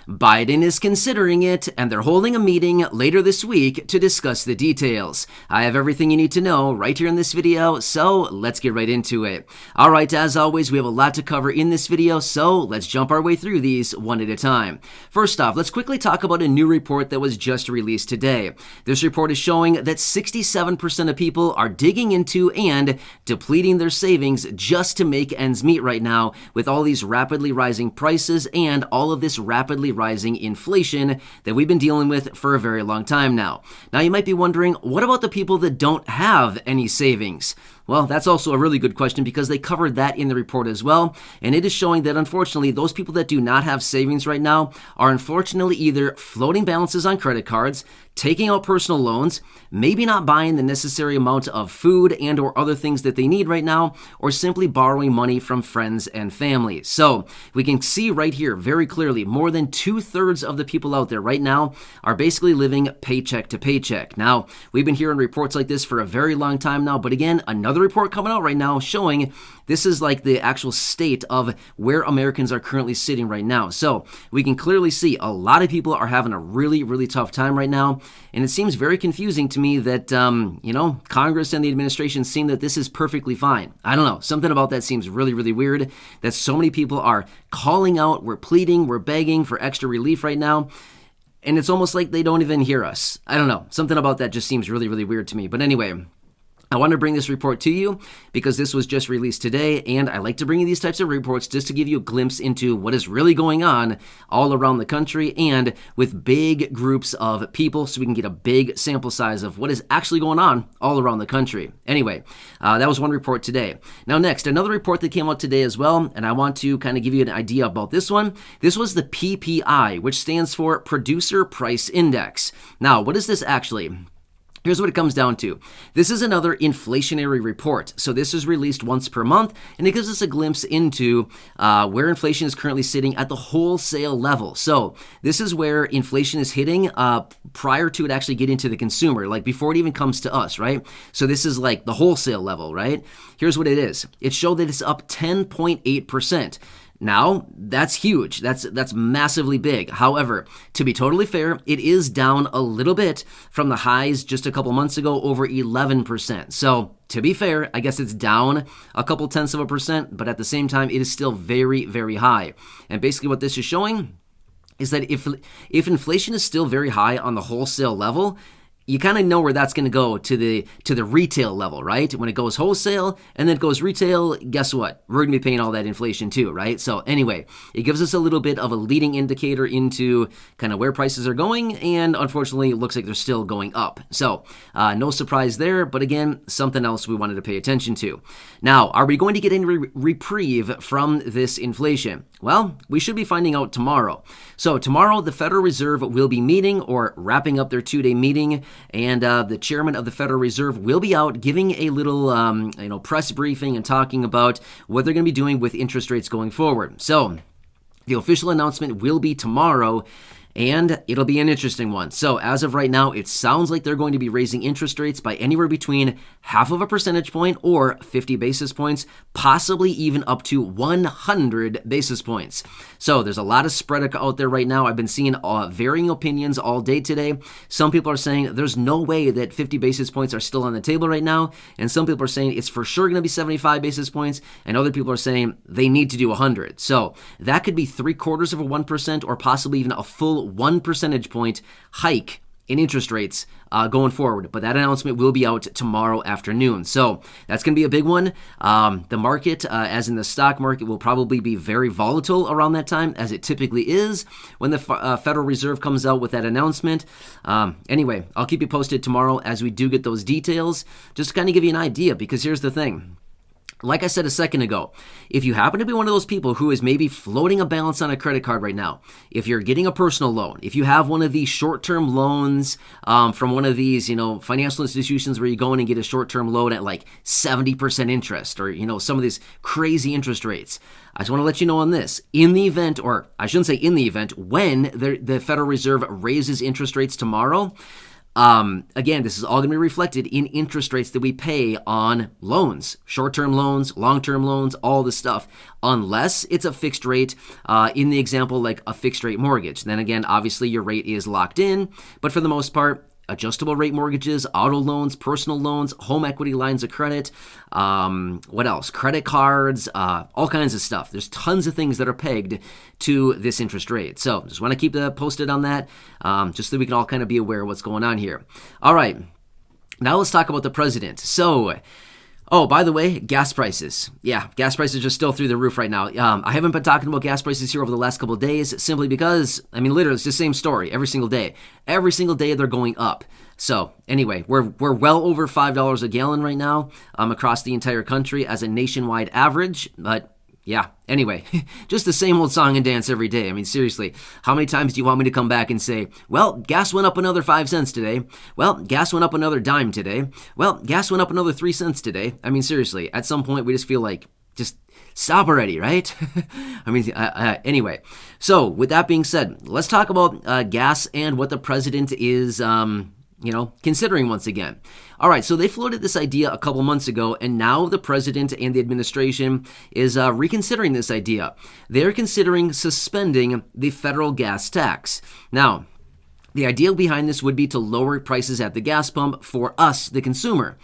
Biden is considering it, and they're holding a meeting later this week to discuss the details. I have everything you need to know right here in this video, so let's get right into it. All right, as always, we have a lot to cover in this video, so let's jump our way through these one at a time. First off, let's quickly talk about a new report that was just released today. This report is showing that 67% of people are digging into and depleting their savings just to make ends meet right now with all these rapidly rising prices and all of this rapidly rising inflation that we've been dealing with for a very long time now. Now you might be wondering, what about the people that don't have any savings? Well, that's also a really good question because they covered that in the report as well. And it is showing that unfortunately, those people that do not have savings right now are unfortunately either floating balances on credit cards, taking out personal loans, maybe not buying the necessary amount of food and or other things that they need right now, or simply borrowing money from friends and family. So we can see right here very clearly, more than 2/3 of the people out there right now are basically living paycheck to paycheck. Now, we've been hearing reports like this for a very long time now, but again, another report coming out right now showing this is like the actual state of where Americans are currently sitting right now. So we can clearly see a lot of people are having a really, really tough time right now. And it seems very confusing to me that, Congress and the administration seem that this is perfectly fine. I don't know. Something about that seems really, really weird that so many people are calling out, we're pleading, we're begging for extra relief right now. And it's almost like they don't even hear us. I don't know. Something about that just seems really, really weird to me. But anyway, I want to bring this report to you because this was just released today, and I like to bring you these types of reports just to give you a glimpse into what is really going on all around the country and with big groups of people so we can get a big sample size of what is actually going on all around the country. Anyway, that was one report today. Now next, another report that came out today as well, and I want to kind of give you an idea about this one. This was the PPI, which stands for Producer Price Index. Now, what is this actually? Here's what it comes down to. This is another inflationary report. So this is released once per month, and it gives us a glimpse into where inflation is currently sitting at the wholesale level. So this is where inflation is hitting prior to it actually getting to the consumer, like before it even comes to us, right? So this is like the wholesale level, right? Here's what it is. It showed that it's up 10.8%. Now, that's huge. That's massively big. However, to be totally fair, it is down a little bit from the highs just a couple months ago, over 11%. So, to be fair, I guess it's down a couple tenths of a percent, but at the same time, it is still very, very high. And basically what this is showing is that if inflation is still very high on the wholesale level, you kind of know where that's going to go to the retail level, right? When it goes wholesale and then it goes retail, guess what? We're going to be paying all that inflation too, right? So anyway, it gives us a little bit of a leading indicator into kind of where prices are going, and unfortunately, it looks like they're still going up. So no surprise there, but again, something else we wanted to pay attention to. Now, are we going to get any reprieve from this inflation? Well, we should be finding out tomorrow. So tomorrow, the Federal Reserve will be meeting or wrapping up their two-day meeting. And the chairman of the Federal Reserve will be out giving a little, press briefing and talking about what they're going to be doing with interest rates going forward. So the official announcement will be tomorrow, and it'll be an interesting one. So as of right now, it sounds like they're going to be raising interest rates by anywhere between 0.5 percentage point or 50 basis points, possibly even up to 100 basis points. So there's a lot of spread out there right now. I've been seeing varying opinions all day today. Some people are saying there's no way that 50 basis points are still on the table right now. And some people are saying it's for sure going to be 75 basis points. And other people are saying they need to do 100. So that could be 0.75% or possibly even a full 1 percentage point hike in interest rates going forward. But that announcement will be out tomorrow afternoon. So that's going to be a big one. The market, as in the stock market, will probably be very volatile around that time, as it typically is when the Federal Reserve comes out with that announcement. Anyway, I'll keep you posted tomorrow as we do get those details, just to kind of give you an idea, because here's the thing. Like I said a second ago, if you happen to be one of those people who is maybe floating a balance on a credit card right now, if you're getting a personal loan, if you have one of these short-term loans from one of these, financial institutions where you go in and get a short-term loan at like 70% interest or, some of these crazy interest rates, I just want to let you know on this. In the event, or I shouldn't say in the event, when the Federal Reserve raises interest rates tomorrow, Again, this is all going to be reflected in interest rates that we pay on loans, short-term loans, long-term loans, all this stuff, unless it's a fixed rate. In the example, like a fixed rate mortgage. Then again, obviously your rate is locked in, but for the most part, adjustable rate mortgages, auto loans, personal loans, home equity lines of credit, what else? Credit cards, all kinds of stuff. There's tons of things that are pegged to this interest rate. So just want to keep posted on that, just so we can all kind of be aware of what's going on here. All right, now let's talk about the president. So, oh, by the way, gas prices. Yeah, gas prices are still through the roof right now. I haven't been talking about gas prices here over the last couple of days simply because, I mean, literally, it's the same story every single day. Every single day, they're going up. So anyway, we're well over $5 a gallon right now across the entire country as a nationwide average. But yeah, anyway, just the same old song and dance every day. I mean, seriously, how many times do you want me to come back and say, well, gas went up another 5 cents today. Well, gas went up another dime today. Well, gas went up another 3 cents today. I mean, seriously, at some point we just feel like, just stop already, right? I mean, anyway. So with that being said, let's talk about gas and what the president is considering once again. All right, so they floated this idea a couple months ago, and now the president and the administration is reconsidering this idea. They're considering suspending the federal gas tax. Now, the idea behind this would be to lower prices at the gas pump for us, the consumer.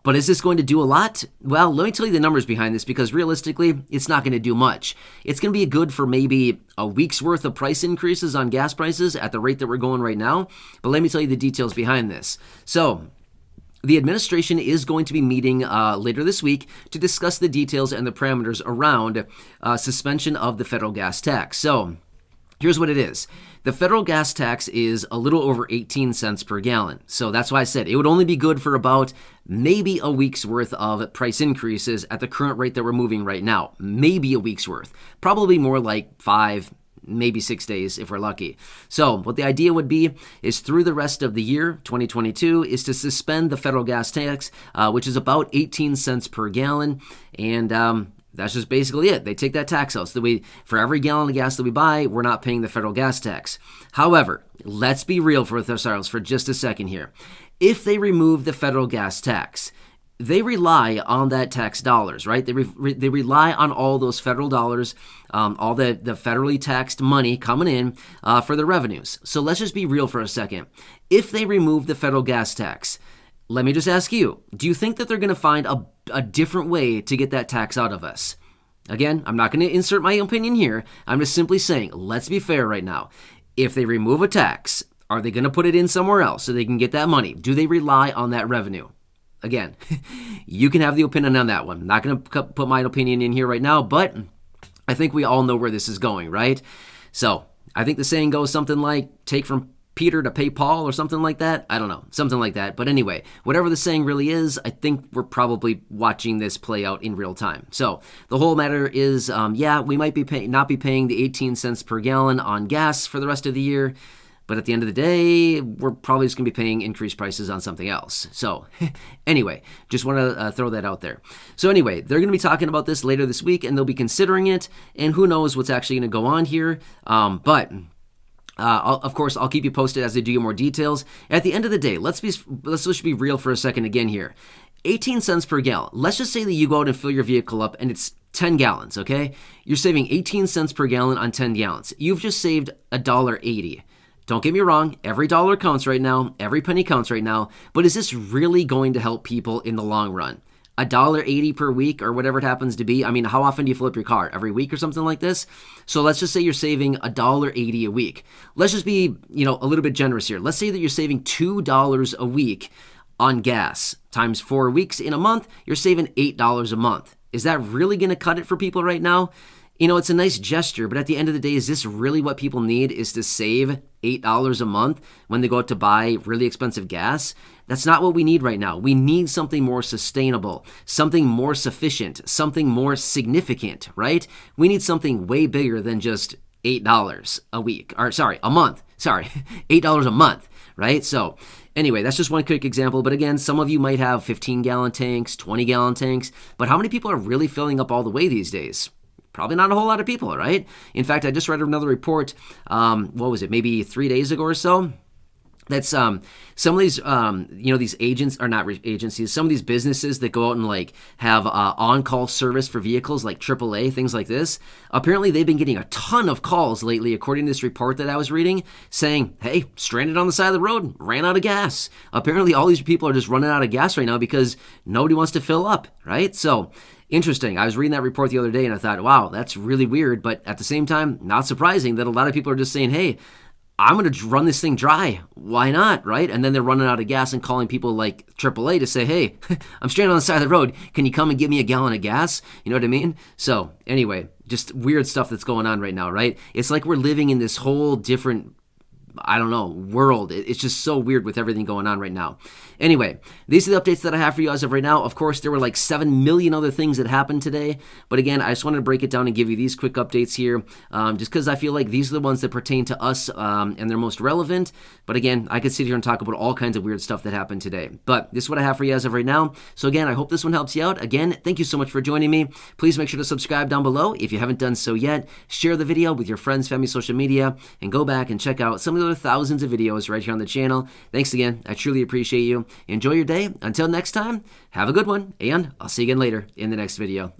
But is this going to do a lot? Well, let me tell you the numbers behind this, because realistically, it's not going to do much. It's going to be good for maybe a week's worth of price increases on gas prices at the rate that we're going right now. But let me tell you the details behind this. So, the administration is going to be meeting later this week to discuss the details and the parameters around suspension of the federal gas tax. So, here's what it is. The federal gas tax is a little over 18 cents per gallon. So that's why I said it would only be good for about maybe a week's worth of price increases at the current rate that we're moving right now. Maybe a week's worth. Probably more like 5, maybe 6 days if we're lucky. So what the idea would be is through the rest of the year, 2022, is to suspend the federal gas tax, which is about 18 cents per gallon. And that's just basically it. They take that tax out. So for every gallon of gas that we buy, we're not paying the federal gas tax. However, let's be real with ourselves for just a second here. If they remove the federal gas tax, they rely on that tax dollars, right? They rely on all those federal dollars, all the federally taxed money coming in for the revenues. So let's just be real for a second. If they remove the federal gas tax, let me just ask you, do you think that they're going to find a different way to get that tax out of us? Again, I'm not going to insert my opinion here. I'm just simply saying, let's be fair right now. If they remove a tax, are they going to put it in somewhere else so they can get that money? Do they rely on that revenue? Again, you can have the opinion on that one. I'm not going to put my opinion in here right now, but I think we all know where this is going, right? So I think the saying goes something like, take from Peter to pay Paul or something like that. I don't know, something like that. But anyway, whatever the saying really is, I think we're probably watching this play out in real time. So the whole matter is, we might be not be paying the 18 cents per gallon on gas for the rest of the year. But at the end of the day, we're probably just going to be paying increased prices on something else. So anyway, just want to throw that out there. So anyway, they're going to be talking about this later this week, and they'll be considering it. And who knows what's actually going to go on here. Of course, I'll keep you posted as they do more details. At the end of the day, let's just be real for a second again here. 18 cents per gallon. Let's just say that you go out and fill your vehicle up and it's 10 gallons, okay? You're saving 18 cents per gallon on 10 gallons. You've just saved $1.80. Don't get me wrong, every dollar counts right now, every penny counts right now, but is this really going to help people in the long run? $1.80 per week or whatever it happens to be. I mean, how often do you fill up your car? Every week or something like this? So let's just say you're saving $1.80 a week. Let's just be, a little bit generous here. Let's say that you're saving $2 a week on gas. Times 4 weeks in a month, you're saving $8 a month. Is that really going to cut it for people right now? It's a nice gesture, but at the end of the day, is this really what people need, is to save $8 a month when they go out to buy really expensive gas? That's not what we need right now. We need something more sustainable, something more sufficient, something more significant, right? We need something way bigger than just $8 a week, a month. $8 a month, right? So anyway, that's just one quick example. But again, some of you might have 15-gallon tanks, 20-gallon tanks, but how many people are really filling up all the way these days? Probably not a whole lot of people, right? In fact, I just read another report, maybe 3 days ago or so, That's some of these these agents are not agencies, some of these businesses that go out and like have on-call service for vehicles like AAA, things like this. Apparently they've been getting a ton of calls lately, according to this report that I was reading, saying, hey, stranded on the side of the road, ran out of gas. Apparently all these people are just running out of gas right now because nobody wants to fill up, right? So interesting. I was reading that report the other day and I thought, wow, that's really weird, but at the same time, not surprising that a lot of people are just saying, hey, I'm going to run this thing dry. Why not, right? And then they're running out of gas and calling people like AAA to say, hey, I'm stranded on the side of the road. Can you come and give me a gallon of gas? You know what I mean? So anyway, just weird stuff that's going on right now, right? It's like we're living in this whole different, I don't know, world. It's just so weird with everything going on right now. Anyway, these are the updates that I have for you as of right now. Of course, there were like 7 million other things that happened today. But again, I just wanted to break it down and give you these quick updates here, just because I feel like these are the ones that pertain to us and they're most relevant. But again, I could sit here and talk about all kinds of weird stuff that happened today. But this is what I have for you as of right now. So again, I hope this one helps you out. Again, thank you so much for joining me. Please make sure to subscribe down below if you haven't done so yet. Share the video with your friends, family, social media, and go back and check out some of the other thousands of videos right here on the channel. Thanks again. I truly appreciate you. Enjoy your day. Until next time, have a good one, and I'll see you again later in the next video.